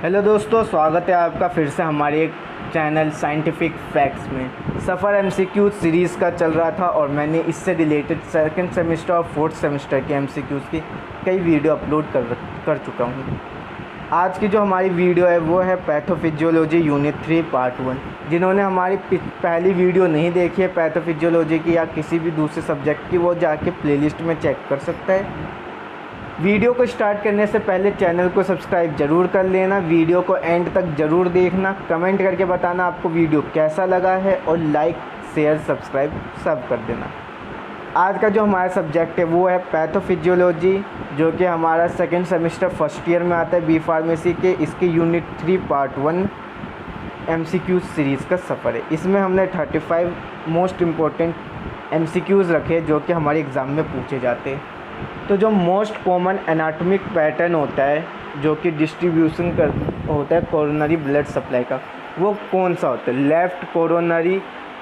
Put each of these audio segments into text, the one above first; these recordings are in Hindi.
हेलो दोस्तों, स्वागत है आपका फिर से हमारे एक चैनल साइंटिफिक फैक्ट्स में। सफ़र एमसीक्यूज सीरीज़ का चल रहा था और मैंने इससे रिलेटेड सेकंड सेमेस्टर और फोर्थ सेमेस्टर के एमसीक्यूज की कई वीडियो अपलोड कर चुका हूँ। आज की जो हमारी वीडियो है वो है पैथोफिजियोलॉजी यूनिट 3 पार्ट 1। जिन्होंने हमारी पहली वीडियो नहीं देखी है पैथोफिजियोलॉजी की या किसी भी दूसरे सब्जेक्ट की, वो जाके प्लेलिस्ट में चेक कर सकता है। वीडियो को स्टार्ट करने से पहले चैनल को सब्सक्राइब ज़रूर कर लेना, वीडियो को एंड तक ज़रूर देखना, कमेंट करके बताना आपको वीडियो कैसा लगा है और लाइक शेयर सब्सक्राइब सब कर देना। आज का जो हमारा सब्जेक्ट है वो है पैथोफिजियोलॉजी, जो कि हमारा सेकंड सेमेस्टर फर्स्ट ईयर में आता है बी फार्मेसी के। इसके यूनिट 3 पार्ट 1 MCQ सीरीज़ का सफ़र है। इसमें हमने 35 मोस्ट इम्पोर्टेंट MCQs रखे जो कि हमारे एग्ज़ाम में पूछे जाते हैं। तो जो मोस्ट कॉमन एनाटॉमिक पैटर्न होता है जो कि डिस्ट्रीब्यूशन कर होता है कोरोनरी ब्लड सप्लाई का, वो कौन सा होता है? Left coronary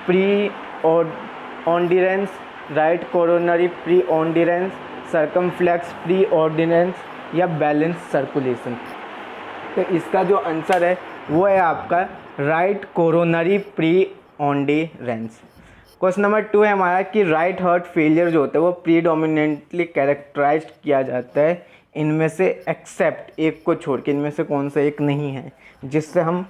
preponderance, right coronary preponderance, circumflex preponderance या बैलेंस सर्कुलेशन। तो इसका जो आंसर है वो है आपका right coronary preponderance. Question number 2 है हमारा कि राइट हार्ट फेलियर जो होता है वो प्रीडोमिनेंटली कैरेक्टराइज किया जाता है इनमें से एक्सेप्ट एक को छोड़ के, इनमें से कौन सा एक नहीं है जिससे हम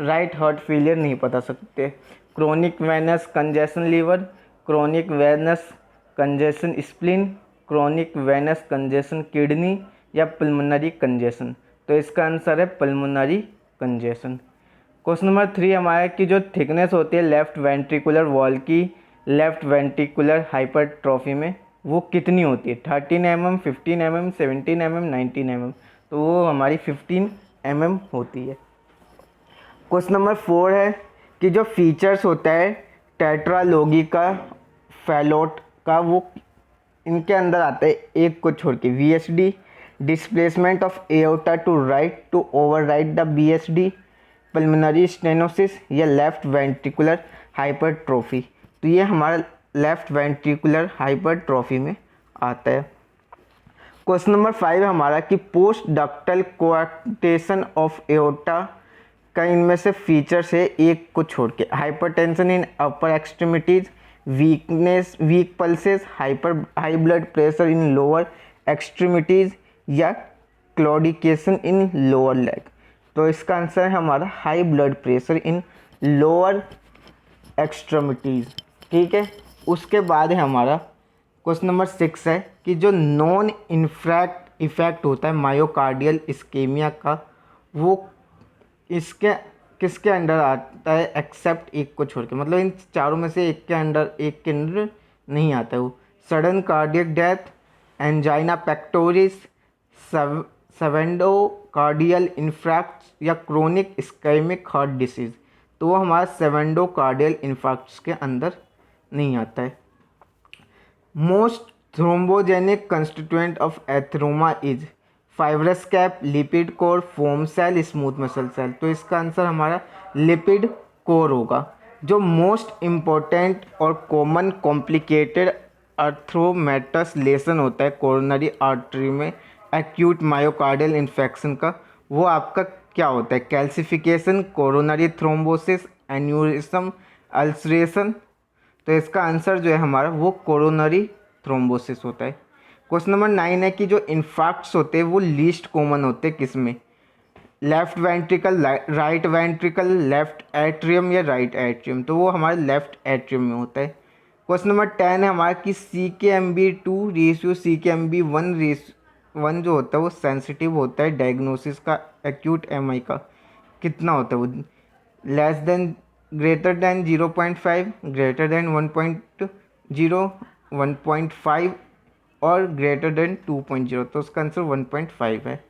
राइट हार्ट फेलियर नहीं बता सकते? Chronic venous congestion liver, chronic venous congestion spleen, chronic venous congestion kidney या पल्मोनरी कंजेशन। तो इसका आंसर है पल्मोनरी कंजेशन। क्वेश्चन नंबर 3 हमारा कि जो थिकनेस होती है लेफ़्ट वेंट्रिकुलर वॉल की लेफ़्ट वेंट्रिकुलर हाइपरट्रॉफी में वो कितनी होती है? 13 mm, 15 mm, 17 mm, 19 mm। तो वो हमारी 15 mm होती है। क्वेश्चन नंबर 4 है कि जो फीचर्स होता है टेट्रालोगी का फैलोट का, वो इनके अंदर आता है एक को छोड़ के। VSD, displacement of aorta to right to override the BSD, pulmonary stenosis या लेफ़्ट वेंट्रिकुलर हाइपरट्रॉफी। तो ये हमारा लेफ़्ट वेंट्रिकुलर हाइपरट्रॉफी में आता है। क्वेश्चन नंबर 5 हमारा कि post ductal coarctation of aorta का इनमें से फीचर्स है एक को छोड़ के। Hypertension in upper extremities, weakness weak pulses, high blood pressure in lower extremities या क्लॉडिकेशन इन लोअर लेग। तो इसका आंसर है हमारा high blood pressure in lower extremities. ठीक है, उसके बाद है हमारा क्वेश्चन नंबर 6 है कि जो नॉन इन्फ्रैक्ट इफेक्ट होता है मायोकार्डियल इस्केमिया का, वो इसके किसके अंडर आता है एक्सेप्ट एक को छोड़ के? मतलब इन चारों में से एक के अंडर नहीं आता है वो। Sudden cardiac death, angina pectoris, subendocardial infarct या क्रोनिक इस्केमिक हार्ट डिसीज़। तो वो हमारा सेवेंडोकार्डियल इन्फार्क्ट्स के अंदर नहीं आता है। Most thrombogenic constituent of atheroma is fibrous cap, lipid core, foam cell, smooth muscle cell. तो इसका आंसर हमारा लिपिड कोर होगा। जो मोस्ट इम्पोर्टेंट और कॉमन कॉम्प्लिकेटेड अर्थ्रोमेटस लेसन होता है कोरोनरी आर्टरी में एक्यूट मायोकार्डियल इन्फेक्शन का, वो आपका क्या होता है? Calcification, coronary thrombosis, aneurysm, ulceration. तो इसका आंसर जो है हमारा वो कोरोनरी थ्रोम्बोसिस होता है। क्वेश्चन नंबर 9 है कि जो इन्फार्क्ट्स होते हैं वो लीस्ट कॉमन होते हैं किस में? Left ventricle, right ventricle, left atrium या राइट एट्रियम। तो वो हमारे लेफ्ट एट्रियम में होता है। क्वेश्चन नंबर 10 है हमारा कि CKMB2 रेशियो CKMB1 जो होता है वो सेंसिटिव होता है डायग्नोसिस का एक्यूट MI का कितना होता है? वो less than greater than 0.5, greater than 1.0, 1.5 और ग्रेटर देन 2.0। तो उसका आंसर 1.5 है।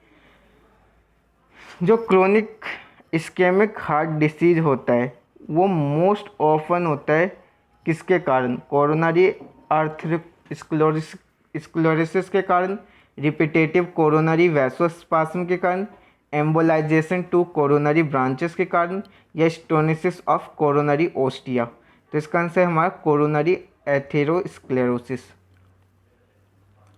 जो क्रोनिक इस्केमिक हार्ट डिसीज होता है वो मोस्ट ऑफन होता है किसके कारण? कोरोनरी स्क्लेरोसिस के कारण, रिपीटेटिव कोरोनरी वैसोस्पास्म के कारण, एम्बोलाइजेशन टू कोरोनरी ब्रांचेस के कारण या स्टोनिसिस ऑफ कोरोनरी ओस्टिया। तो इसका आंसर हमारा कोरोनरी एथेरोस्क्लेरोसिस।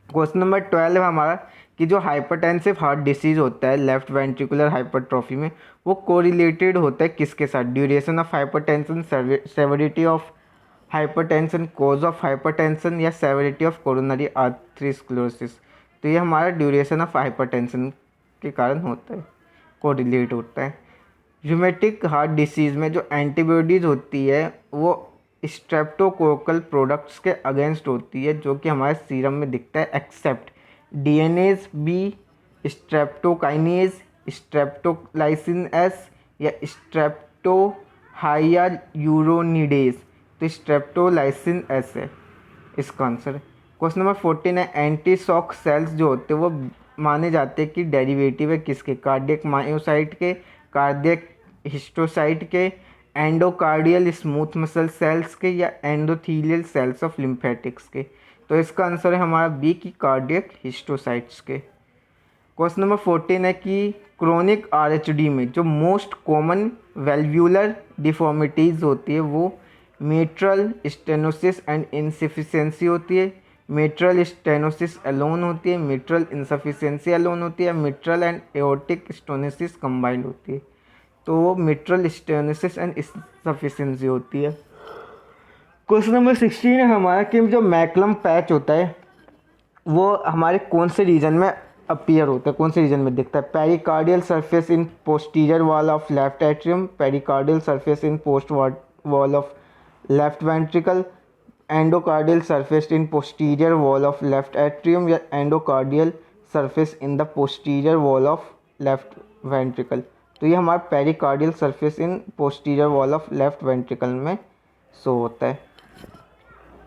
क्वेश्चन नंबर 12 है हमारा कि जो हाइपरटेंसिव हार्ट डिसीज़ होता है लेफ्ट वेंट्रिकुलर हाइपरट्रॉफी में, वो कोरिलेटेड होता है किसके साथ, duration of hypertension, severity of hypertension, cause of hypertension या सेवरिटी ऑफ कोरोनरी आर्थ्रोस्क्लेरोसिस। तो ये हमारा ड्यूरेशन ऑफ हाइपरटेंशन के कारण होता है, कोरिलेट होता है। रूमेटिक हार्ट डिसीज़ में जो एंटीबॉडीज़ होती है वो स्ट्रेप्टोकोकल प्रोडक्ट्स के अगेंस्ट होती है, जो कि हमारे सीरम में दिखता है, except DNase B, streptokinase, streptolysin S या स्ट्रेप्टोहाइयालुरोनिडेज। तो स्ट्रेप्टोलाइसिन एस है इसका आंसर। क्वेश्चन नंबर 14 है, एंटी शॉक सेल्स जो होते हैं वो माने जाते हैं कि डेरिवेटिव है किसके, कार्डियक मायोसाइट के, कार्डियक हिस्टोसाइट के, एंडोकार्डियल स्मूथ मसल सेल्स के या एंडोथीलियल सेल्स ऑफ लिम्फेटिक्स के। तो इसका आंसर है हमारा बी की कार्डियक हिस्टोसाइट्स के। क्वेश्चन नंबर 14 है कि क्रोनिक आरएचडी में जो मोस्ट कॉमन वेल्व्यूलर डिफॉर्मिटीज़ होती है वो मेट्रल स्टेनोसिस एंड इनसफिशिएंसी होती है, मेट्रल स्टेनोसिस अलोन होती है, मेट्रल इनसफिशिएंसी अलोन होती है, mitral and aortic stenosis combined होती है। तो वो मेट्रल स्टेनोसिस एंड इनसफिशिएंसी होती है। क्वेश्चन नंबर 16 है हमारा कि जो मैकलम पैच होता है वो हमारे कौन से रीजन में अपीयर होता है, कौन से रीजन में दिखता है, pericardial surface in posterior wall of left atrium, pericardial surface in post wall of left ventricle, endocardial surface in posterior wall of left atrium या endocardial surface in the posterior wall of left ventricle. तो ये हमारा pericardial surface in posterior wall of left ventricle में शो होता है।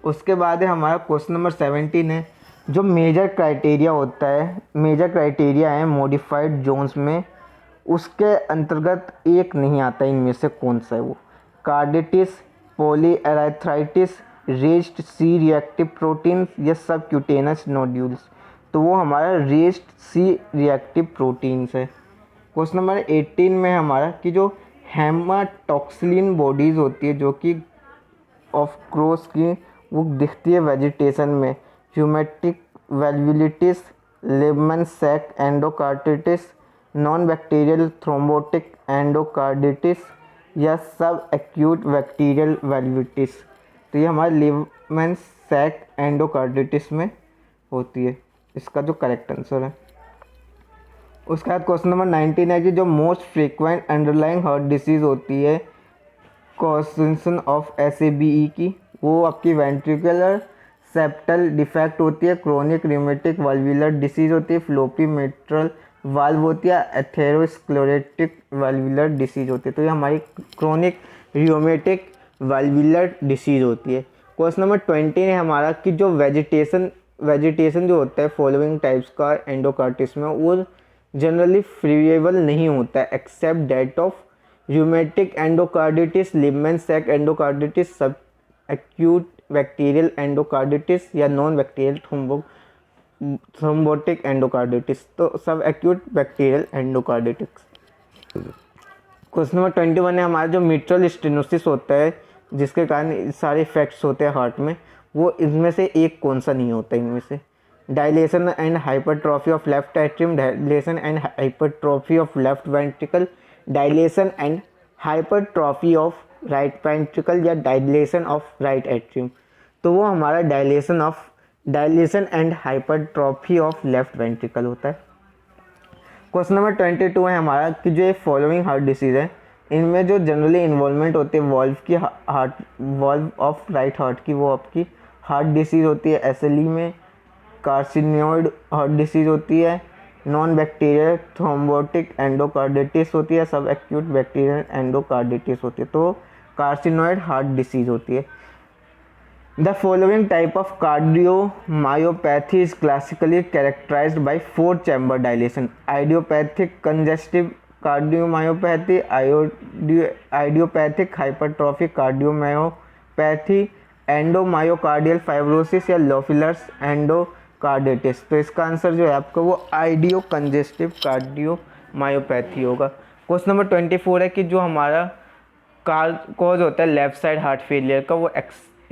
उसके बाद है हमारा क्वेश्चन नंबर 17 है, जो मेजर क्राइटेरिया होता है, मेजर क्राइटेरिया है मॉडिफाइड जोन्स में, उसके अंतर्गत एक नहीं आता, इनमें से कौन सा है वो, carditis, polyarthritis, raised C reactive protein या सबक्यूटेनस नोड्यूल्स। तो वो हमारा रेज्ड सी रिएक्टिव प्रोटीन्स है। क्वेश्चन नंबर 18 में हमारा कि जो हेमाटॉक्सिलिन बॉडीज़ होती है जो कि ऑफ क्रॉस की वो दिखती है वेजिटेशन में, rheumatic valvulitis, Libman Sacks endocarditis, non bacterial thrombotic endocarditis या सब एक्यूट बैक्टीरियल वेल्वुलिटिस। तो ये हमारे लेबमैन सैक एंडोकार्डिटिस में होती है, इसका जो करेक्ट आंसर है। उसके बाद क्वेश्चन नंबर 19 है कि जो most frequent underlying heart disease होती है कॉजेशन ऑफ SABE की, वो आपकी वेंट्रिकुलर सेप्टल डिफेक्ट होती है, क्रोनिक रिमेटिक वाल्वुलर डिसीज़ होती है, फ्लोपी मेट्रल वाल्व होती है, एथेरोस्क्लेरोटिक वाल्वुलर डिसीज़ होती है। तो ये हमारी क्रोनिक रियोमेटिक वाल्वुलर डिसीज़ होती है। क्वेश्चन नंबर 20 है हमारा कि जो वेजिटेशन जो होता है फॉलोइंग टाइप्स का एंडोकार्डिटिस में वो जनरली फ्रीएबल नहीं होता है except that of rheumatic endocarditis, Libman Sacks endocarditis, sub acute bacterial endocarditis या नॉन बैक्टीरियल थ्रोम्बोटिक एंडोकार्डिटिस। तो sub acute bacterial endocarditis. Question number 21 है हमारा जो मिट्रल स्टेनोसिस होता है जिसके कारण सारे इफेक्ट्स होते हैं हार्ट में, वो इनमें से एक कौन सा नहीं होता इनमें से, dilation and hypertrophy of left atrium, dilation and hypertrophy of left ventricle, dilation and hypertrophy of right ventricle या डायलेशन ऑफ राइट एट्रियम। तो वो हमारा dilation and hypertrophy of left ventricle होता है। क्वेश्चन नंबर 22 है हमारा कि जो ये फॉलोइंग हार्ट डिसीज़ है इनमें जो जनरली इन्वॉल्वमेंट होती है वॉल्व ऑफ राइट हार्ट की, वो आपकी हार्ट डिसीज़ होती है SLE में, कार्सिनोइड हार्ट डिसीज़ होती है, नॉन बैक्टीरियल थ्रोम्बोटिक एंडोकार्डिटिस होती है, सब एक्यूट बैक्टीरियल एंडोकार्डिटिस होती है। तो कार्सिनोइड हार्ट डिसीज़ होती है। The following type of cardiomyopathy is classically characterized by 4 chamber dilatation, idiopathic congestive cardiomyopathy, idiopathic hypertrophic cardiomyopathy, endomyocardial fibrosis या लोफिलर्स एंडोकार्डिटिस। तो इसका आंसर जो है आपका वो आइडियो कंजेस्टिव कार्डियोमायोपैथी होगा। क्वेश्चन नंबर 24 है कि जो हमारा कॉज होता है लेफ्ट साइड हार्ट फेलियर का, वो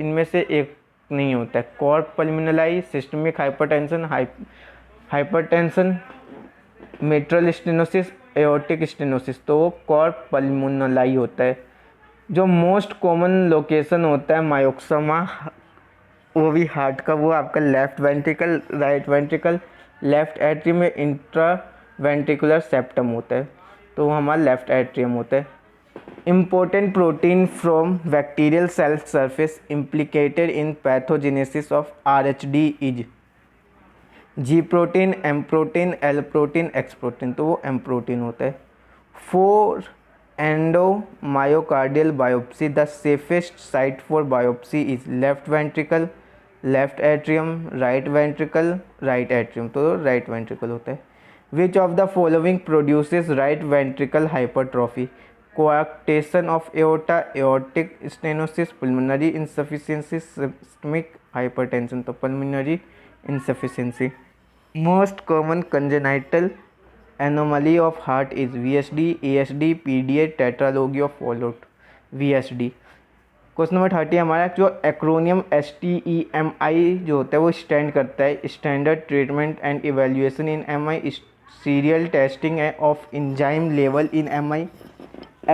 इनमें से एक नहीं होता है, cor pulmonale, systemic hypertension, hypertension, mitral stenosis, aortic stenosis, तो वो कॉर्ड पल्मोनली होता है। जो मोस्ट कॉमन लोकेशन होता है मायोक्सोमा, वो भी हार्ट का, वो आपका left ventricle, right ventricle, left atrium में इंट्रा वेंट्रिकुलर सेप्टम होता है, तो वो हमारा लेफ्ट एट्रियम होता है। Important protein from bacterial cell surface implicated in pathogenesis of RH-D is G protein, M protein, L protein, X protein, तो वो M प्रोटीन होता है। For endomyocardial biopsy the safest site for biopsy is left ventricle, left atrium, right ventricle, right atrium, तो राइट वेंट्रिकल होता है। Which of the following produces right ventricle hypertrophy? कोआक्टेशन of aorta, aortic stenosis, pulmonary insufficiency, systemic hypertension, तो pulmonary insufficiency। Most common congenital anomaly of heart is VSD, ASD, PDA, tetralogy of Fallot, VSD। Question number 30 हमारा जो एक्रोनियम STEMI जो होता है वो स्टैंड करता है standard treatment and evaluation in MI, serial testing of enzyme level in MI,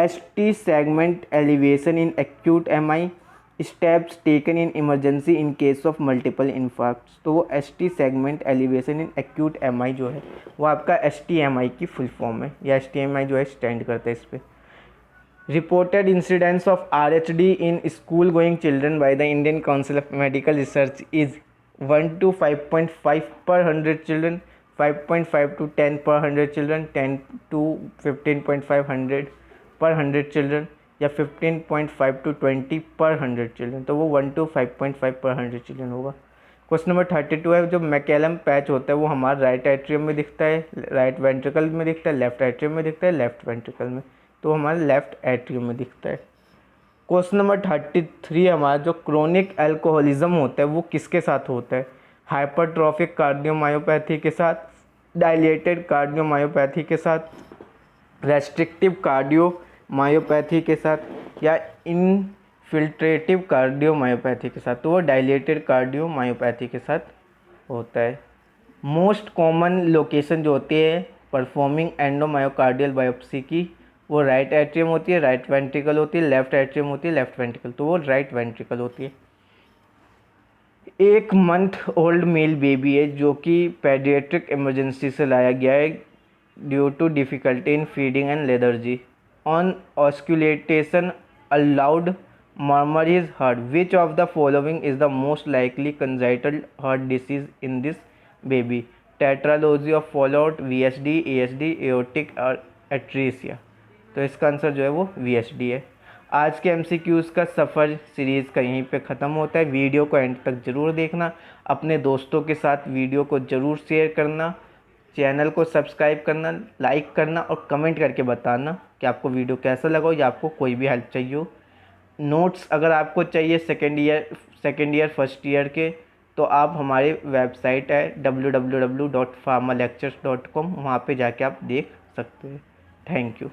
ST segment elevation in acute MI, steps taken in emergency in case of multiple infarcts, तो वो ST segment elevation in acute MI जो है वो आपका STMI की फुल फॉर्म है, या STMI जो है स्टैंड करता है इस पर। Reported incidence of RH-D in school going children by the Indian council of medical research is 1 to 5.5 per 100 children, 5.5 to 10 per 100 children, 10 to 15.5 per 100 children, या 15.5 to 20 per 100 children, तो वो 1 to 5.5 per 100 children होगा। क्वेश्चन नंबर 32 है, जो मैकेलम पैच होता है वो हमारा राइट एट्रियम में दिखता है, राइट वेंट्रिकल में दिखता है, लेफ्ट एट्रियम में दिखता है, लेफ्ट वेंट्रिकल में, तो हमारा लेफ्ट एट्रियम में दिखता है। क्वेश्चन नंबर 33 हमारा जो क्रोनिक एल्कोहलिज्म होता है वो किसके साथ होता है? हाइपरट्रॉफिक कार्डियोमायोपैथी के साथ, डायलेटेड कार्डियोमायोपैथी के साथ, रेस्ट्रिक्टिव कार्डियोमायोपैथी के साथ, या इनफिल्ट्रेटिव कार्डियोमायोपैथी के साथ, तो वो डायलेटेड कार्डियोमायोपैथी के साथ होता है। मोस्ट कॉमन लोकेशन जो होती है परफॉर्मिंग एंडोमायोकार्डियल बायोप्सी की, वो राइट एट्रियम होती है, राइट वेंट्रिकल होती है, लेफ्ट एट्रियम होती है, लेफ्ट वेंट्रिकल, तो वो राइट वेंट्रिकल होती है। 1 month ओल्ड मेल बेबी है जो कि पेडियाट्रिक इमरजेंसी से लाया गया है due to difficulty in feeding and lethargy. On auscultation a loud murmur is heard. Which of the following is the most likely congenital heart disease in this baby? Tetralogy of Fallot, VSD, ASD, aortic or atresia, तो इसका आंसर जो है वो VSD है। आज के MCQs का सफ़र सीरीज़ का यहीं पे ख़त्म होता है। वीडियो को एंड तक ज़रूर देखना, अपने दोस्तों के साथ वीडियो को ज़रूर शेयर करना, चैनल को सब्सक्राइब करना, लाइक करना और कमेंट करके बताना कि आपको वीडियो कैसा लगा हो या आपको कोई भी हेल्प चाहिए हो। नोट्स अगर आपको चाहिए सेकेंड ईयर फर्स्ट ईयर के, तो आप हमारे वेबसाइट है www.pharmalectures.com, वहाँ पे जाके आप देख सकते हैं। Thank you.